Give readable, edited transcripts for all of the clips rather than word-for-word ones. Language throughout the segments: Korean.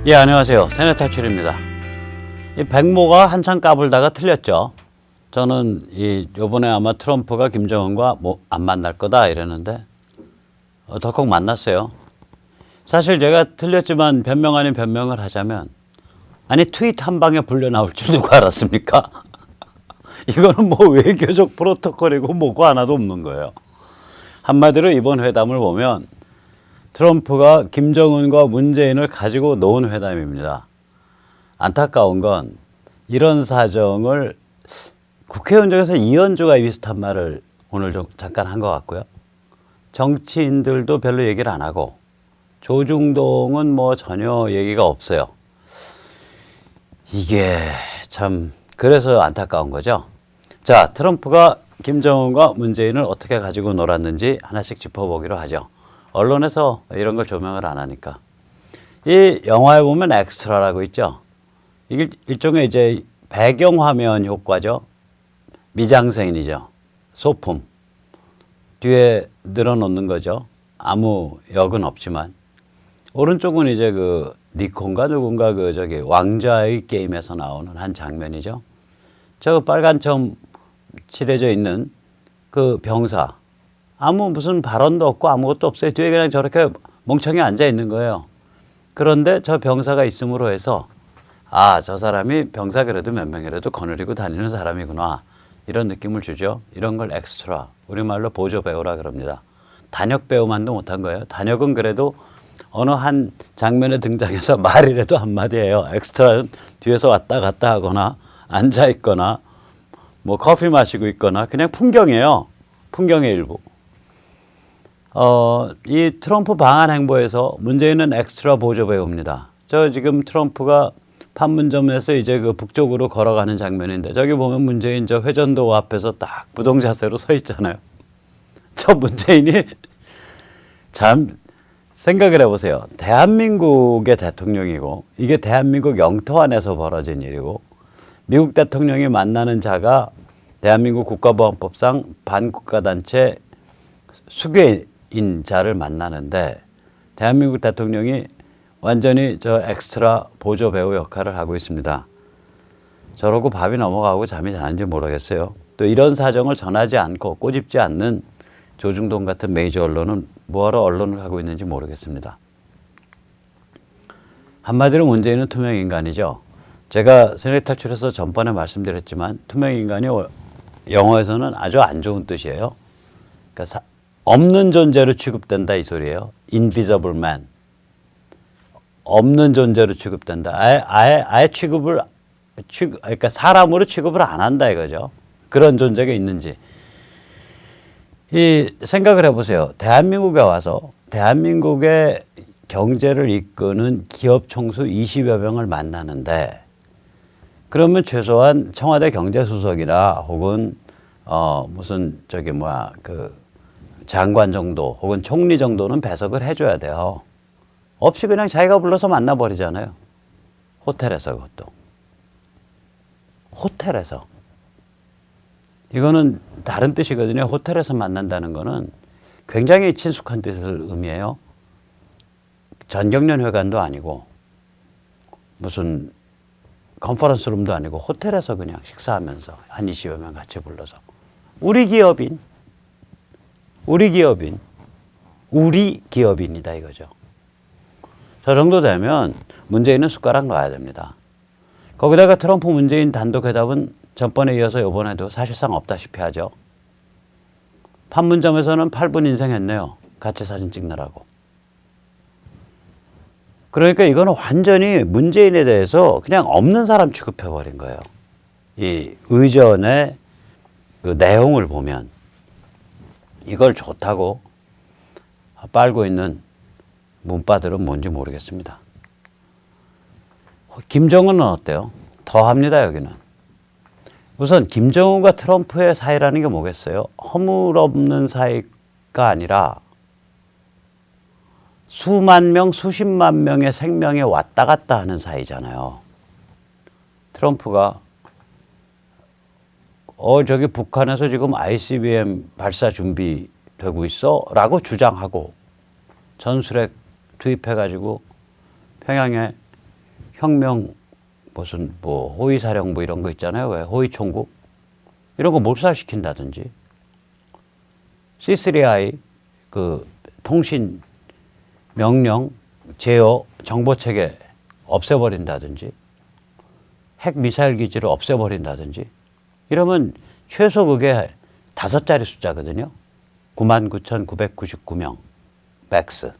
예, 안녕하세요. 세뇌탈출입니다. 이 백모가 한참 까불다가 틀렸죠. 저는 요번에 아마 트럼프가 김정은과 안 만날 거다 이랬는데 덜컥 만났어요. 사실 제가 틀렸지만 변명 아닌 변명을 하자면, 아니 트윗 한 방에 불려 나올 줄 누가 알았습니까? 이거는 뭐 외교적 프로토콜이고 뭐고 하나도 없는 거예요. 한마디로 이번 회담을 보면 트럼프가 김정은과 문재인을 가지고 놓은 회담입니다. 안타까운 건 이런 사정을 국회의원 중에서 이현주가 비슷한 말을 오늘 좀 잠깐 한 것 같고요. 정치인들도 별로 얘기를 안 하고 조중동은 뭐 전혀 얘기가 없어요. 이게 참 그래서 안타까운 거죠. 자, 트럼프가 김정은과 문재인을 어떻게 가지고 놀았는지 하나씩 짚어보기로 하죠. 언론에서 이런 걸 조명을 안 하니까. 이 영화에 보면 엑스트라라고 있죠. 이게 일종의 이제 배경화면 효과죠. 미장센이죠. 소품. 뒤에 늘어놓는 거죠. 아무 역은 없지만. 오른쪽은 이제 그 니콘가 누군가 그 저기 왕좌의 게임에서 나오는 한 장면이죠. 저 빨간 점 칠해져 있는 그 병사. 아무 무슨 발언도 없고 아무것도 없어요. 뒤에 그냥 저렇게 멍청이 앉아 있는 거예요. 그런데 저 병사가 있음으로 해서 아, 저 사람이 병사 그래도 몇 명이라도 거느리고 다니는 사람이구나. 이런 느낌을 주죠. 이런 걸 엑스트라. 우리말로 보조 배우라 그럽니다. 단역 배우만도 못한 거예요. 단역은 그래도 어느 한 장면에 등장해서 말이라도 한마디 해요. 엑스트라는 뒤에서 왔다 갔다 하거나 앉아 있거나 뭐 커피 마시고 있거나 그냥 풍경이에요. 풍경의 일부. 이 트럼프 방한 행보에서 문재인은 엑스트라 보조 배우입니다. 저 지금 트럼프가 판문점에서 이제 그 북쪽으로 걸어가는 장면인데 저기 보면 문재인 저 회전도 앞에서 딱 부동 자세로 서 있잖아요. 저 문재인이 참 생각을 해보세요. 대한민국의 대통령이고 이게 대한민국 영토 안에서 벌어진 일이고 미국 대통령이 만나는 자가 대한민국 국가보안법상 반국가단체 수괴인 자를 만나는데 대한민국 대통령이 완전히 저 엑스트라 보조 배우 역할을 하고 있습니다. 저러고 밥이 넘어가고 잠이 자는지 모르겠어요. 또 이런 사정을 전하지 않고 꼬집지 않는 조중동 같은 메이저 언론은 뭐하러 언론을 하고 있는지 모르겠습니다. 한마디로 문재인은 투명인간이죠. 제가 세뇌탈출에서 전번에 말씀드렸지만 투명인간이 영어에서는 아주 안 좋은 뜻이에요. 그러니까 없는 존재로 취급된다 이 소리예요. Invisible man. 없는 존재로 취급된다. 아예 그러니까 사람으로 취급을 안 한다 이거죠. 그런 존재가 있는지. 이 생각을 해보세요. 대한민국에 와서 대한민국의 경제를 이끄는 기업 총수 20여 명을 만나는데 그러면 최소한 청와대 경제수석이나 혹은 무슨 저기 뭐야 그 장관 정도 혹은 총리 정도는 배석을 해줘야 돼요. 없이 그냥 자기가 불러서 만나버리잖아요. 호텔에서 그것도. 호텔에서. 이거는 다른 뜻이거든요. 호텔에서 만난다는 거는 굉장히 친숙한 뜻을 의미해요. 전경련 회관도 아니고 무슨 컨퍼런스룸도 아니고 호텔에서 그냥 식사하면서 한 20여 명 같이 불러서 우리 기업인이다 이거죠. 저 정도 되면 문재인은 숟가락 놔야 됩니다. 거기다가 트럼프 문재인 단독 회담은 전번에 이어서 이번에도 사실상 없다시피 하죠. 판문점에서는 8분 인생했네요. 같이 사진 찍느라고. 그러니까 이거는 완전히 문재인에 대해서 그냥 없는 사람 취급해버린 거예요. 이 의전의 그 내용을 보면 이걸 좋다고 빨고 있는 문바들은 뭔지 모르겠습니다. 김정은은 어때요? 더 합니다, 여기는. 우선 김정은과 트럼프의 사이라는 게 뭐겠어요? 허물없는 사이가 아니라 수만 명, 수십만 명의 생명에 왔다 갔다 하는 사이잖아요. 트럼프가 저기 북한에서 지금 ICBM 발사 준비되고 있어? 라고 주장하고 전술핵 투입해가지고 평양에 혁명 무슨 뭐 호위사령부 이런 거 있잖아요. 왜 호위총국 이런 거 몰살시킨다든지 C3I 그 통신 명령 제어 정보 체계 없애버린다든지 핵 미사일 기지를 없애버린다든지 이러면 최소 그게 5자리 숫자거든요. 99,999명 맥스.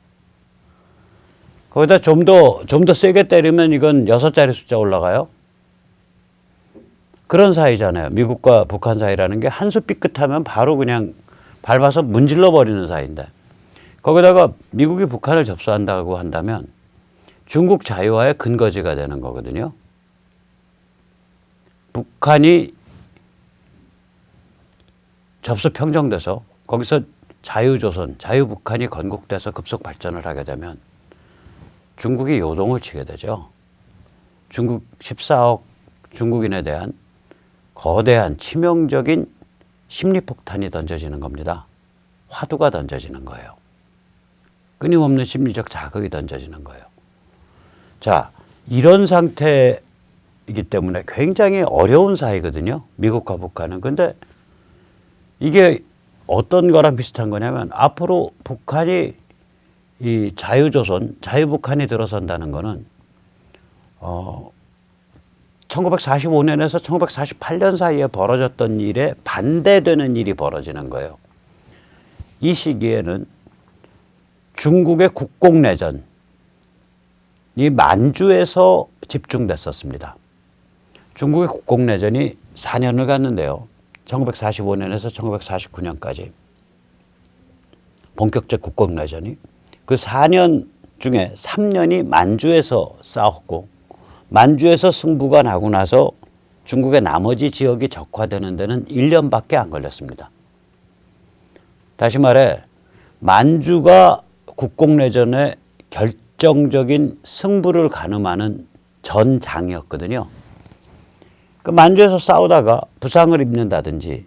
거기다 좀 더 세게 때리면 이건 6자리 숫자 올라가요. 그런 사이잖아요. 미국과 북한 사이라는 게 한 수 삐끗하면 바로 그냥 밟아서 문질러 버리는 사이인데 거기다가 미국이 북한을 접수한다고 한다면 중국 자유화의 근거지가 되는 거거든요. 북한이 접수 평정돼서 거기서 자유조선, 자유북한이 건국돼서 급속 발전을 하게 되면 중국이 요동을 치게 되죠. 중국 14억 중국인에 대한 거대한 치명적인 심리폭탄이 던져지는 겁니다. 화두가 던져지는 거예요. 끊임없는 심리적 자극이 던져지는 거예요. 자, 이런 상태이기 때문에 굉장히 어려운 사이거든요. 미국과 북한은. 근데 이게 어떤 거랑 비슷한 거냐면 앞으로 북한이 이 자유조선, 자유북한이 들어선다는 거는 1945년에서 1948년 사이에 벌어졌던 일에 반대되는 일이 벌어지는 거예요. 이 시기에는 중국의 국공내전이 만주에서 집중됐었습니다. 중국의 국공내전이 4년을 갔는데요. 1945년에서 1949년까지 본격적 국공내전이 그 4년 중에 3년이 만주에서 싸웠고 만주에서 승부가 나고 나서 중국의 나머지 지역이 적화되는 데는 1년밖에 안 걸렸습니다. 다시 말해 만주가 국공내전의 결정적인 승부를 가늠하는 전장이었거든요. 그 만주에서 싸우다가 부상을 입는다든지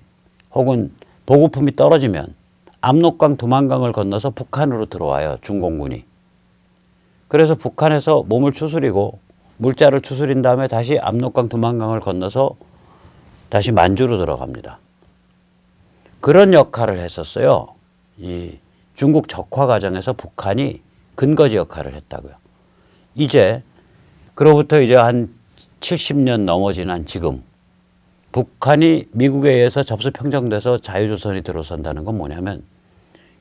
혹은 보급품이 떨어지면 압록강 두만강을 건너서 북한으로 들어와요. 중공군이. 그래서 북한에서 몸을 추스리고 물자를 추스린 다음에 다시 압록강 두만강을 건너서 다시 만주로 들어갑니다. 그런 역할을 했었어요. 이 중국 적화 과정에서 북한이 근거지 역할을 했다고요. 이제 그로부터 이제 한 70년 넘어 지난 지금 북한이 미국에 의해서 접수 평정돼서 자유조선이 들어선다는 건 뭐냐면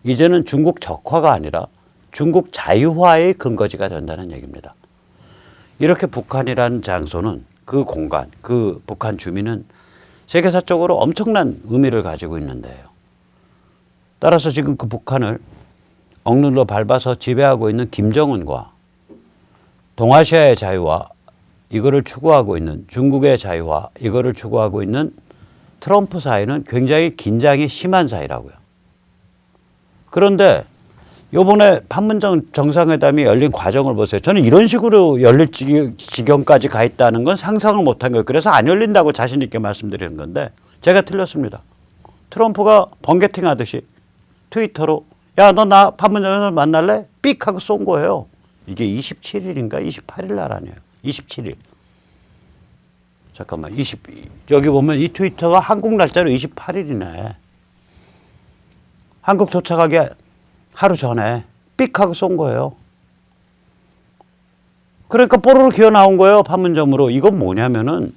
이제는 중국 적화가 아니라 중국 자유화의 근거지가 된다는 얘기입니다. 이렇게 북한이라는 장소는 그 공간, 그 북한 주민은 세계사적으로 엄청난 의미를 가지고 있는데요. 따라서 지금 그 북한을 억눌러 밟아서 지배하고 있는 김정은과 동아시아의 자유화 이거를 추구하고 있는 중국의 자유화 이거를 추구하고 있는 트럼프 사이는 굉장히 긴장이 심한 사이라고요. 그런데 요번에 판문점 정상회담이 열린 과정을 보세요. 저는 이런 식으로 열릴 지경까지 가 있다는 건 상상을 못한 거예요. 그래서 안 열린다고 자신 있게 말씀드리는 건데 제가 틀렸습니다. 트럼프가 번개팅 하듯이 트위터로 야, 너 나 판문점에서 만날래? 삑 하고 쏜 거예요. 이게 27일인가 28일 날 아니에요. 27일. 잠깐만. 여기 보면 이 트위터가 한국 날짜로 28일이네. 한국 도착하기 하루 전에 삑 하고 쏜 거예요. 그러니까 뽀로로 기어 나온 거예요. 판문점으로. 이건 뭐냐면은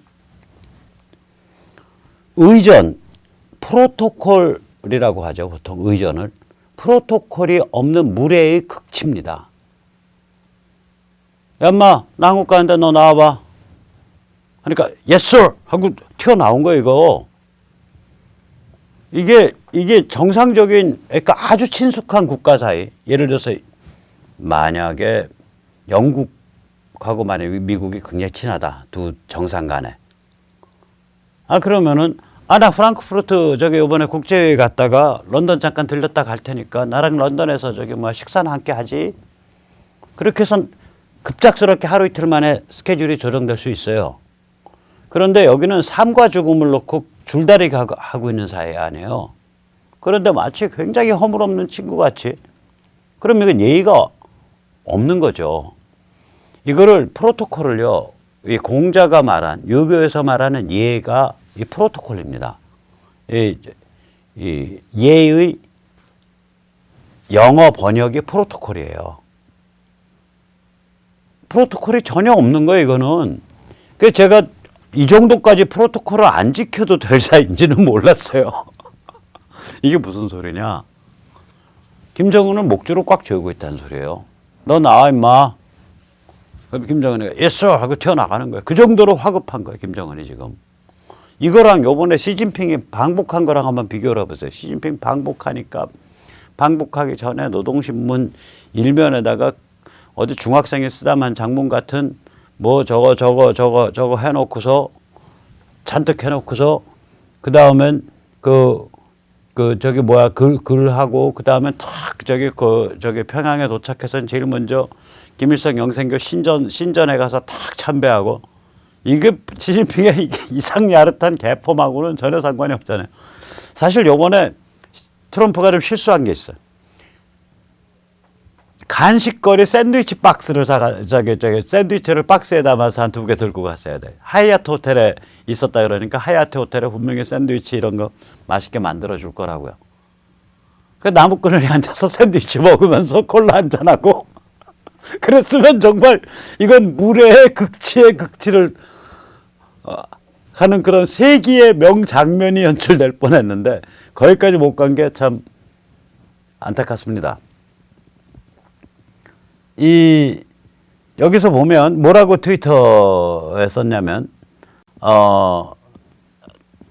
의전, 프로토콜이라고 하죠. 보통 의전을. 프로토콜이 없는 무례의 극치입니다. 야, 인마, 나 한국 가는데 너 나와봐. 그러니까 yes sir 하고 튀어나온 거예요. 이게 정상적인 그러니까 아주 친숙한 국가 사이 예를 들어서 만약에 영국하고 만약에 미국이 굉장히 친하다. 두 정상 간에. 그러면은 나 프랑크푸르트 저기 이번에 국제회의 갔다가 런던 잠깐 들렸다 갈 테니까 나랑 런던에서 저기 식사나 함께 하지. 그렇게 해서 급작스럽게 하루 이틀 만에 스케줄이 조정될 수 있어요. 그런데 여기는 삶과 죽음을 놓고 줄다리기 하고 있는 사이 아니에요. 그런데 마치 굉장히 허물없는 친구같이. 그럼 이건 예의가 없는 거죠. 이거를 프로토콜을요, 이 공자가 말한, 유교에서 말하는 예가 이 프로토콜입니다. 이 예의 영어 번역이 프로토콜이에요. 프로토콜이 전혀 없는 거예요, 이거는. 그래서 제가 이 정도까지 프로토콜을 안 지켜도 될 사이인지는 몰랐어요. 이게 무슨 소리냐? 김정은은 목줄을 꽉 조이고 있다는 소리예요. 너 나와 임마. 김정은이가 yes 하고 튀어나가는 거예요. 그 정도로 화급한 거예요, 김정은이 지금. 이거랑 요번에 시진핑이 방북한 거랑 한번 비교를 해보세요. 시진핑 방북하니까 방북하기 전에 노동신문 일면에다가 어디 중학생이 쓰다만 장문 같은 뭐 저거 해놓고서 잔뜩 해놓고서 그 다음엔 저기 뭐야 글하고 그 다음에 탁 저기 평양에 도착해서 제일 먼저 김일성 영생교 신전에 가서 탁 참배하고 이게 시진핑의 이상 야릇한 개폼하고는 전혀 상관이 없잖아요. 사실 요번에 트럼프가 좀 실수한 게 있어요. 간식거리 샌드위치 박스를 샌드위치를 박스에 담아서 한 2개 들고 갔어야 돼. 하얏트 호텔에 있었다 그러니까 하얏트 호텔에 분명히 샌드위치 이런 거 맛있게 만들어 줄 거라고요. 그 나무꾼이 앉아서 샌드위치 먹으면서 콜라 한잔하고 그랬으면 정말 이건 물의 극치의 극치를 하는 그런 세기의 명장면이 연출될 뻔했는데 거기까지 못 간 게 참 안타깝습니다. 여기서 보면 뭐라고 트위터에 썼냐면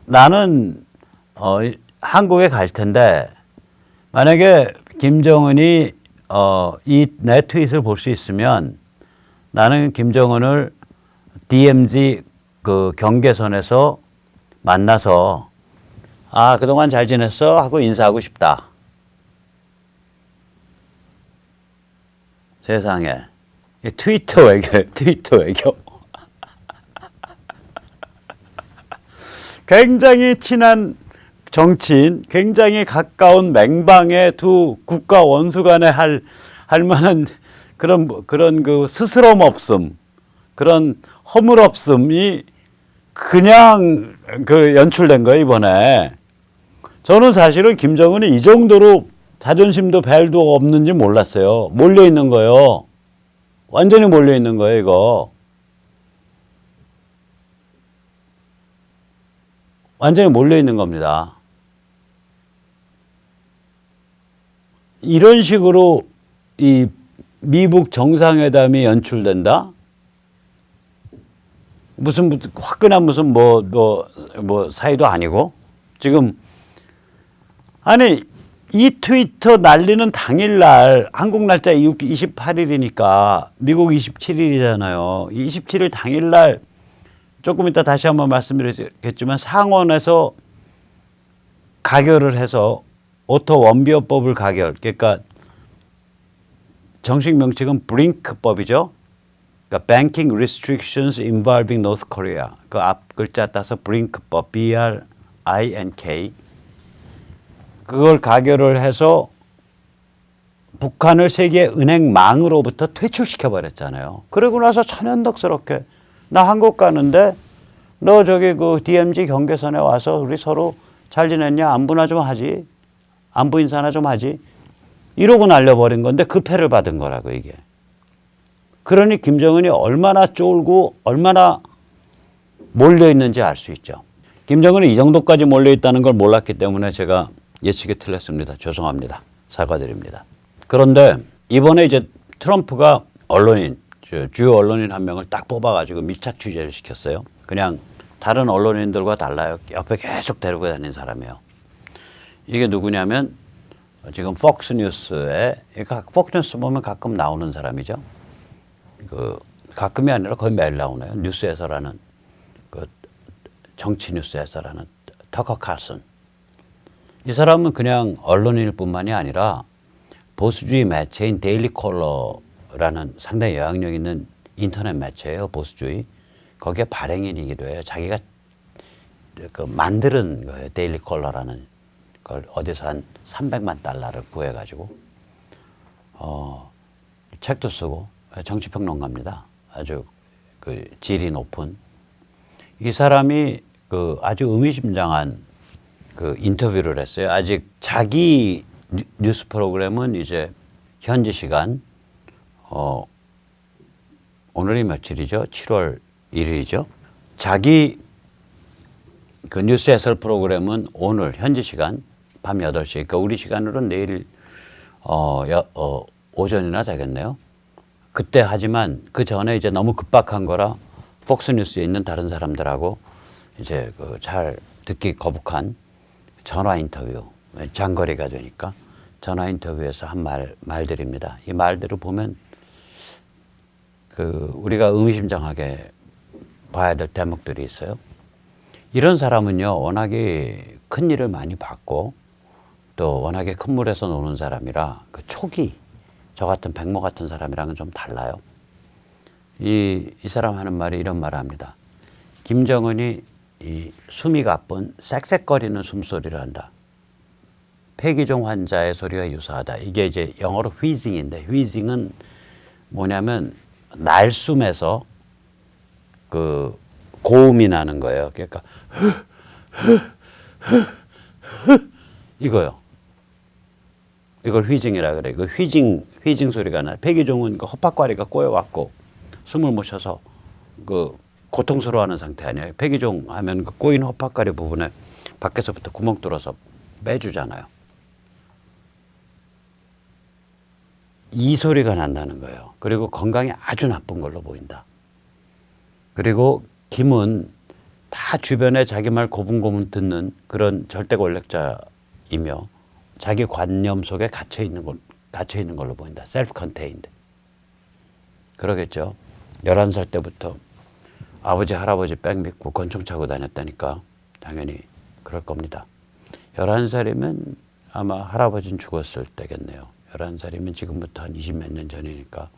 나는 한국에 갈 텐데 만약에 김정은이 이 내 트윗을 볼 수 있으면 나는 김정은을 DMZ 그 경계선에서 만나서 그동안 잘 지냈어 하고 인사하고 싶다. 세상에 트위터 외교 굉장히 친한 정치인, 굉장히 가까운 맹방의 두 국가 원수 간에 할 만한 그런 그 스스럼 없음, 그런 허물 없음이 그냥 연출된 거예요, 이번에. 저는 사실은 김정은이 이 정도로 자존심도 벨도 없는지 몰랐어요. 몰려 있는 거예요. 완전히 몰려 있는 거예요, 이거. 완전히 몰려 있는 겁니다. 이런 식으로 이 미북 정상회담이 연출된다? 무슨 화끈한 무슨 뭐 사이도 아니고 지금 아니 이 트위터 날리는 당일날 한국 날짜 28일이니까 미국 27일이잖아요. 27일 당일날 조금 이따 다시 한번 말씀드리겠지만 상원에서 가결을 해서 오토 원비어법을 가결. 그러니까 정식 명칭은 브링크법이죠. 그러니까 Banking Restrictions Involving North Korea. 그 앞 글자 따서 브링크법, BRINK. 그걸 가결을 해서 북한을 세계 은행망으로부터 퇴출시켜 버렸잖아요. 그러고 나서 천연덕스럽게 나 한국 가는데 너 저기 그 DMZ 경계선에 와서 우리 서로 잘 지냈냐? 안부나 좀 하지. 안부 인사나 좀 하지. 이러고 날려버린 건데 그 패를 받은 거라고 이게. 그러니 김정은이 얼마나 쫄고 얼마나 몰려있는지 알 수 있죠. 김정은이 이 정도까지 몰려있다는 걸 몰랐기 때문에 제가 예측이 틀렸습니다. 죄송합니다. 사과드립니다. 그런데 이번에 이제 트럼프가 언론인, 주요 언론인 한 명을 딱 뽑아가지고 밀착 취재를 시켰어요. 그냥 다른 언론인들과 달라요. 옆에 계속 데리고 다니는 사람이에요. 이게 누구냐면 지금 폭스뉴스에, 폭스뉴스 보면 가끔 나오는 사람이죠. 가끔이 아니라 거의 매일 나오네요. 뉴스에서라는, 정치 뉴스에서라는 터커 칼슨. 이 사람은 그냥 언론인일 뿐만이 아니라 보수주의 매체인 데일리 컬러라는 상당히 영향력 있는 인터넷 매체예요. 보수주의. 거기에 발행인이기도 해요. 자기가 만드는 거예요. 데일리 컬러라는 걸 어디서 한 300만 달러를 구해가지고 책도 쓰고 정치평론가입니다. 아주 그 질이 높은 이 사람이 그 아주 의미심장한 그 인터뷰를 했어요. 아직 자기 뉴스 프로그램은 이제 현지 시간 오늘이 며칠이죠? 7월 1일이죠. 자기 그 뉴스 해설 프로그램은 오늘 현지 시간 밤 8시, 그러니까 우리 시간으로는 내일 오전이나 되겠네요. 그때 하지만 그 전에 이제 너무 급박한 거라 폭스뉴스에 있는 다른 사람들하고 이제 그 잘 듣기 거북한 전화 인터뷰, 장거리가 되니까 전화 인터뷰에서 한 말들입니다. 이 말들을 보면 그 우리가 의미심장하게 봐야 될 대목들이 있어요. 이런 사람은요, 워낙에 큰 일을 많이 봤고 또 워낙에 큰 물에서 노는 사람이라 그 촉이 저 같은 백모 같은 사람이랑은 좀 달라요. 이 사람 하는 말이 이런 말을 합니다. 김정은이 이 숨이 가쁜 쌕쌕거리는 숨소리를 한다. 폐기종 환자의 소리와 유사하다. 이게 이제 영어로 휘징인데, 휘징은 뭐냐면 날숨에서 그 고음이 나는 거예요. 그러니까 이거요. 이걸 휘징이라 그래. 그 휘징 소리가 나. 폐기종은 그 헛박과리가 꼬여갖고 숨을 못 쉬어서 그 고통스러워하는 상태 아니에요. 폐기종 하면 그 꼬인 헛박과리 부분에 밖에서부터 구멍 뚫어서 빼주잖아요. 이 소리가 난다는 거예요. 그리고 건강이 아주 나쁜 걸로 보인다. 그리고 김은 다 주변에 자기 말 고분고분 듣는 그런 절대 권력자이며 자기 관념 속에 갇혀 있는 걸로 보인다. 셀프 컨테인드. 그러겠죠. 11살 때부터 아버지 할아버지 백 믿고 권총 차고 다녔다니까 당연히 그럴 겁니다. 11살이면 아마 할아버지는 죽었을 때겠네요. 11살이면 지금부터 한 20몇 년 전이니까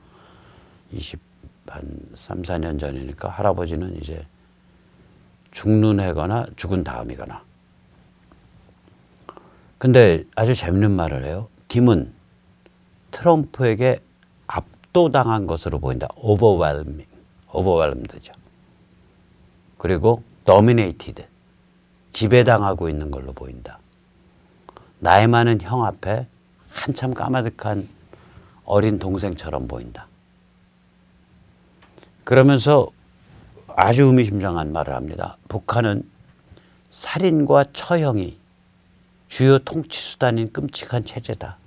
한 3, 4년 전이니까 할아버지는 이제 죽는 해거나 죽은 다음이거나. 근데 아주 재밌는 말을 해요. 김은 트럼프에게 압도당한 것으로 보인다. overwhelmed죠. 그리고 dominated, 지배당하고 있는 걸로 보인다. 나이 많은 형 앞에 한참 까마득한 어린 동생처럼 보인다. 그러면서 아주 의미심장한 말을 합니다. 북한은 살인과 처형이 주요 통치 수단인 끔찍한 체제다.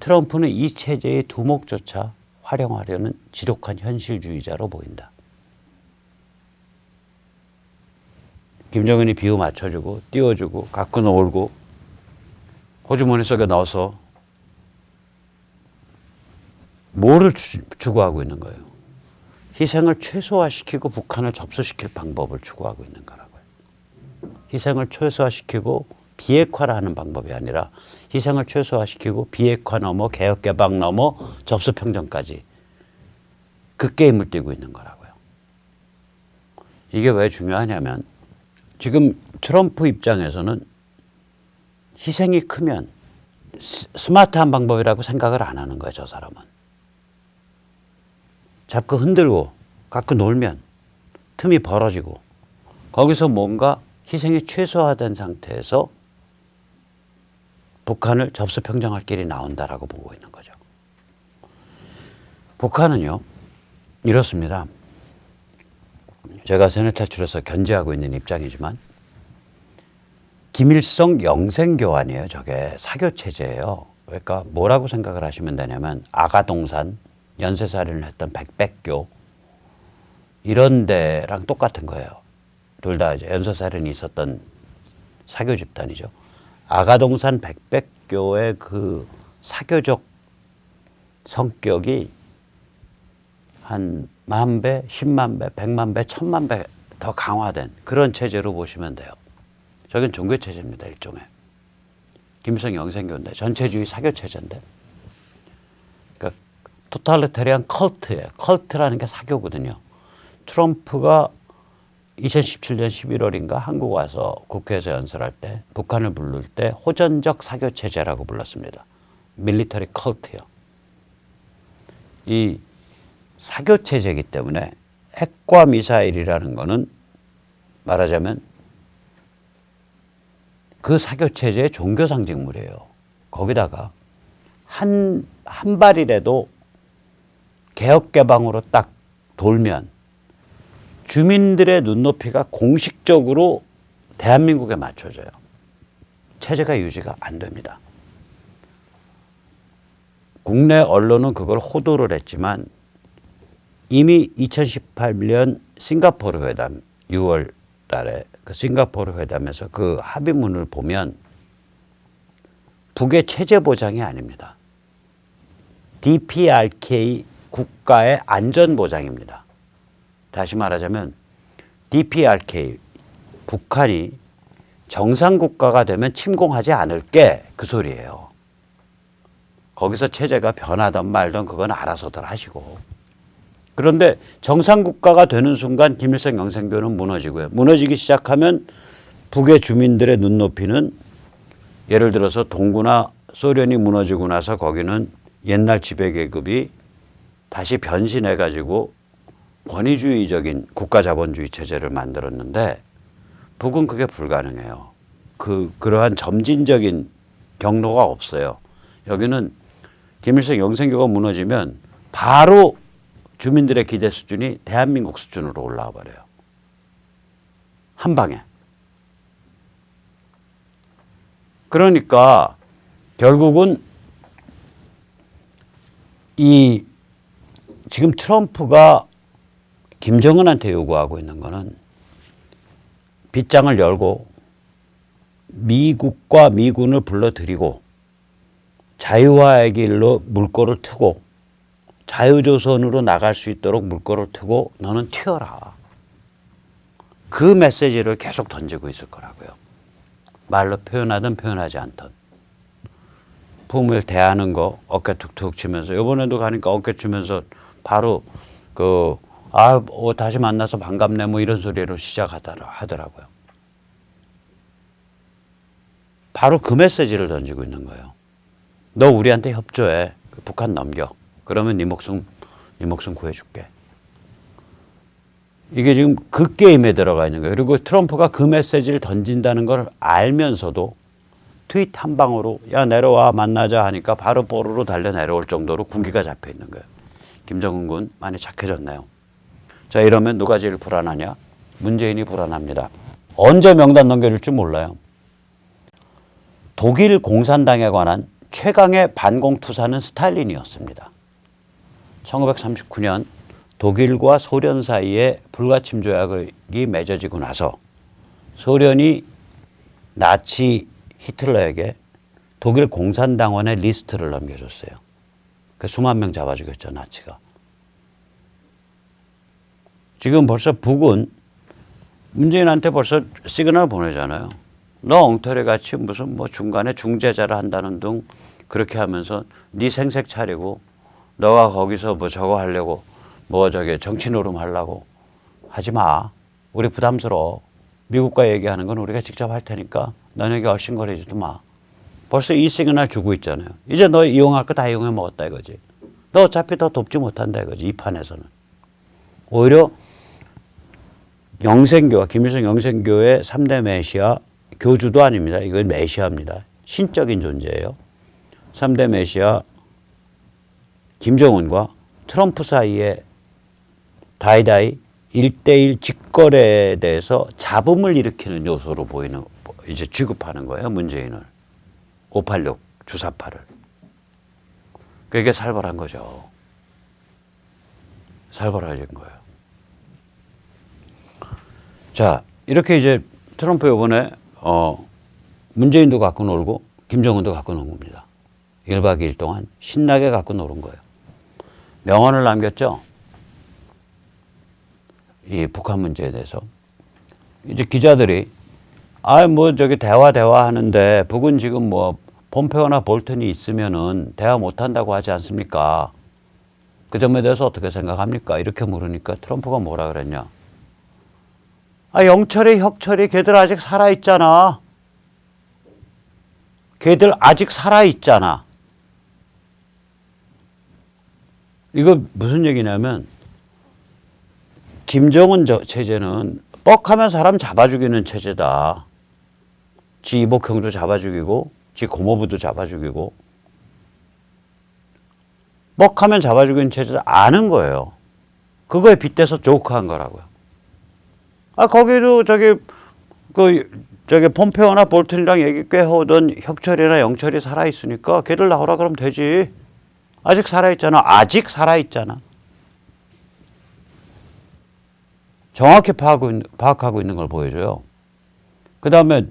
트럼프는 이 체제의 두목조차 활용하려는 지독한 현실주의자로 보인다. 김정은이 비유 맞춰주고 띄워주고 갖고 놀고 호주머니 속에 넣어서 뭐를 추구하고 있는 거예요? 희생을 최소화시키고 북한을 접수시킬 방법을 추구하고 있는 거라고요. 희생을 최소화시키고 비핵화를 하는 방법이 아니라 희생을 최소화시키고 비핵화 넘어 개혁개방 넘어 접수평정까지 그 게임을 뛰고 있는 거라고요. 이게 왜 중요하냐면 지금 트럼프 입장에서는 희생이 크면 스마트한 방법이라고 생각을 안 하는 거예요. 저 사람은. 자꾸 흔들고 갖고 놀면 틈이 벌어지고 거기서 뭔가 희생이 최소화된 상태에서 북한을 접수평정할 길이 나온다라고 보고 있는 거죠. 북한은요 이렇습니다. 제가 세뇌 탈출해서 견제하고 있는 입장이지만 김일성 영생교환이에요. 저게 사교체제예요. 그러니까 뭐라고 생각을 하시면 되냐면 아가동산 연쇄살인을 했던 백백교 이런 데랑 똑같은 거예요. 둘 다 이제 연쇄살인이 있었던 사교 집단이죠. 아가동산 백백교의 그 사교적 성격이 한 10,000배, 100,000배, 1,000,000배, 1,000,000배 더 강화된 그런 체제로 보시면 돼요. 저긴 종교체제입니다. 일종의. 김일성 영생교인데 전체주의 사교체제인데 그러니까 토탈리테리안 컬트예요. 컬트라는 게 사교거든요. 트럼프가 2017년 11월인가 한국 와서 국회에서 연설할 때 북한을 부를 때 호전적 사교체제라고 불렀습니다. 밀리터리 컬트요. 이 사교 체제이기 때문에 핵과 미사일이라는 거는 말하자면 그 사교 체제의 종교 상징물이에요. 거기다가 한 발이라도 개혁 개방으로 딱 돌면 주민들의 눈높이가 공식적으로 대한민국에 맞춰져요. 체제가 유지가 안 됩니다. 국내 언론은 그걸 호도를 했지만 이미 2018년 싱가포르 회담 6월 달에 그 싱가포르 회담에서 그 합의문을 보면 북의 체제 보장이 아닙니다. DPRK 국가의 안전 보장입니다. 다시 말하자면 DPRK 북한이 정상국가가 되면 침공하지 않을게 그 소리예요. 거기서 체제가 변하든 말든 그건 알아서들 하시고. 그런데 정상국가가 되는 순간 김일성 영생교는 무너지고요. 무너지기 시작하면 북의 주민들의 눈높이는 예를 들어서 동구나 소련이 무너지고 나서 거기는 옛날 지배계급이 다시 변신해가지고 권위주의적인 국가자본주의 체제를 만들었는데 북은 그게 불가능해요. 그러한 점진적인 경로가 없어요. 여기는 김일성 영생교가 무너지면 바로 주민들의 기대 수준이 대한민국 수준으로 올라와 버려요. 한 방에. 그러니까 결국은 이 지금 트럼프가 김정은한테 요구하고 있는 거는 빗장을 열고 미국과 미군을 불러들이고 자유화의 길로 물꼬를 트고 자유조선으로 나갈 수 있도록 물꼬를 트고 너는 튀어라. 그 메시지를 계속 던지고 있을 거라고요. 말로 표현하든 표현하지 않든. 품을 대하는 거 어깨 툭툭 치면서 이번에도 가니까 어깨 치면서 바로 다시 만나서 반갑네 뭐 이런 소리로 시작하더라고요. 바로 그 메시지를 던지고 있는 거예요. 너 우리한테 협조해. 북한 넘겨. 그러면 네 목숨 구해줄게. 이게 지금 그 게임에 들어가 있는 거예요. 그리고 트럼프가 그 메시지를 던진다는 걸 알면서도 트윗 한 방으로 야 내려와 만나자 하니까 바로 뽀로로 달려 내려올 정도로 군기가 잡혀 있는 거예요. 김정은 군 많이 착해졌나요? 자, 이러면 누가 제일 불안하냐? 문재인이 불안합니다. 언제 명단 넘겨줄지 몰라요. 독일 공산당에 관한 최강의 반공투사는 스탈린이었습니다. 1939년 독일과 소련 사이에 불가침 조약이 맺어지고 나서 소련이 나치 히틀러에게 독일 공산당원의 리스트를 넘겨줬어요. 그 수만 명 잡아 죽였죠, 나치가. 지금 벌써 북은 문재인한테 벌써 시그널 보내잖아요. 너 엉터리 같이 무슨 뭐 중간에 중재자를 한다는 등 그렇게 하면서 네 생색 차리고 너가 거기서 뭐 저거 하려고 뭐 저기 정치 노름 하려고 하지 마. 우리 부담스러워. 미국과 얘기하는 건 우리가 직접 할 테니까 너네에게 얼씬거리지도 마. 벌써 이 시그널 주고 있잖아요. 이제 너 이용할 거 다 이용해 먹었다 이거지. 너 어차피 더 돕지 못한다 이거지. 이 판에서는. 오히려 영생교와 김일성 영생교의 3대 메시아 교주도 아닙니다. 이건 메시아입니다. 신적인 존재예요. 3대 메시아 김정은과 트럼프 사이에 다이다이 1대1 직거래에 대해서 잡음을 일으키는 요소로 보이는 이제 취급하는 거예요. 문재인을. 586 주사파를. 그게 살벌한 거죠. 살벌해진 거예요. 자, 이렇게 이제 트럼프 이번에 문재인도 갖고 놀고 김정은도 갖고 논 겁니다. 1박 2일 동안 신나게 갖고 노는 거예요. 명언을 남겼죠. 이 북한 문제에 대해서. 이제 기자들이 저기 대화 하는데 북은 지금 뭐 폼페오나 볼턴이 있으면은 대화 못 한다고 하지 않습니까? 그 점에 대해서 어떻게 생각합니까? 이렇게 물으니까 트럼프가 뭐라 그랬냐? 영철이, 혁철이 걔들 아직 살아있잖아. 걔들 아직 살아있잖아. 이거 무슨 얘기냐면 김정은 체제는 뻑하면 사람 잡아 죽이는 체제다. 지 이복형도 잡아 죽이고 지 고모부도 잡아 죽이고 뻑하면 잡아 죽이는 체제다 아는 거예요. 그거에 빗대서 조크한 거라고요. 아 거기도 저기 폼페오나 볼튼이랑 얘기 꽤 하던 혁철이나 영철이 살아 있으니까 걔들 나오라 그러면 되지. 아직 살아 있잖아. 아직 살아 있잖아. 정확히 파악하고 있는 걸 보여줘요. 그 다음에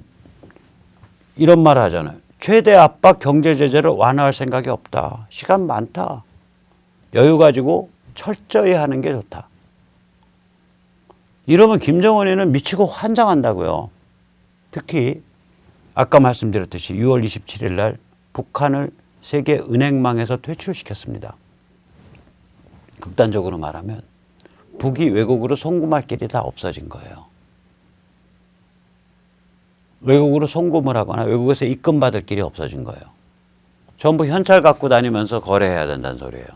이런 말 하잖아요. 최대 압박 경제 제재를 완화할 생각이 없다. 시간 많다. 여유 가지고 철저히 하는 게 좋다. 이러면 김정은이는 미치고 환장한다고요. 특히 아까 말씀드렸듯이 6월 27일 날 북한을 세계 은행망에서 퇴출시켰습니다. 극단적으로 말하면 북이 외국으로 송금할 길이 다 없어진 거예요. 외국으로 송금을 하거나 외국에서 입금 받을 길이 없어진 거예요. 전부 현찰 갖고 다니면서 거래해야 된다는 소리예요.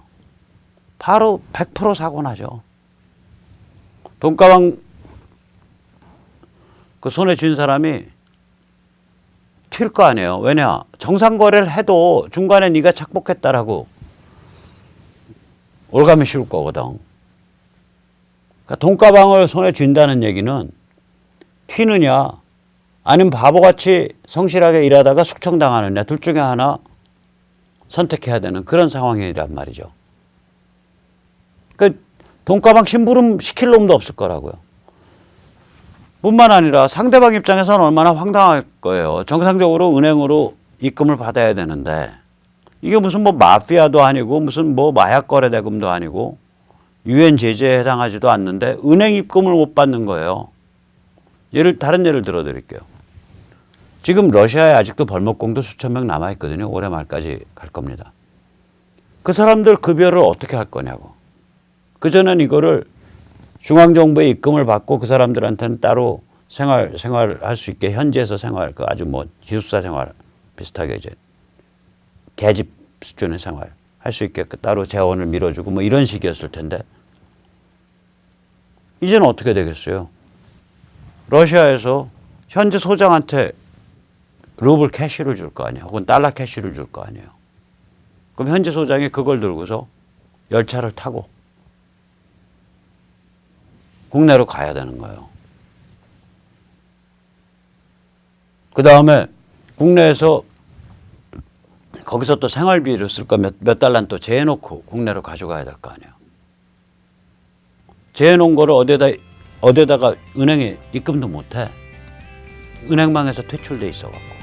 바로 100% 사고 나죠. 돈가방 그 손에 쥔 사람이 튈 거 아니에요. 왜냐? 정상 거래를 해도 중간에 네가 착복했다라고 올가미 씌울 거거든. 그러니까 돈가방을 손에 쥔다는 얘기는 튀느냐 아니면 바보같이 성실하게 일하다가 숙청당하느냐 둘 중에 하나 선택해야 되는 그런 상황이란 말이죠. 그 돈가방 심부름 시킬 놈도 없을 거라고요. 뿐만 아니라 상대방 입장에서는 얼마나 황당할 거예요. 정상적으로 은행으로 입금을 받아야 되는데 이게 무슨 뭐 마피아도 아니고 무슨 뭐 마약 거래 대금도 아니고 유엔 제재에 해당하지도 않는데 은행 입금을 못 받는 거예요. 다른 예를 들어 드릴게요. 지금 러시아에 아직도 벌목공도 수천 명 남아 있거든요. 올해 말까지 갈 겁니다. 그 사람들 급여를 어떻게 할 거냐고. 그전엔 이거를 중앙정부에 입금을 받고 그 사람들한테는 따로 생활할 수 있게 현지에서 생활, 그 아주 뭐 기숙사 생활 비슷하게 이제 계집 수준의 생활 할 수 있게 따로 재원을 밀어주고 뭐 이런 식이었을 텐데 이제는 어떻게 되겠어요? 러시아에서 현지 소장한테 루블 캐시를 줄 거 아니에요. 혹은 달러 캐시를 줄 거 아니에요. 그럼 현지 소장이 그걸 들고서 열차를 타고 국내로 가야 되는 거예요. 그 다음에 국내에서 거기서 또 생활비를 쓸 거 몇 달러는 또 재해놓고 국내로 가져가야 될 거 아니에요. 재해놓은 거를 어디다가 은행에 입금도 못해. 은행망에서 퇴출돼 있어갖고.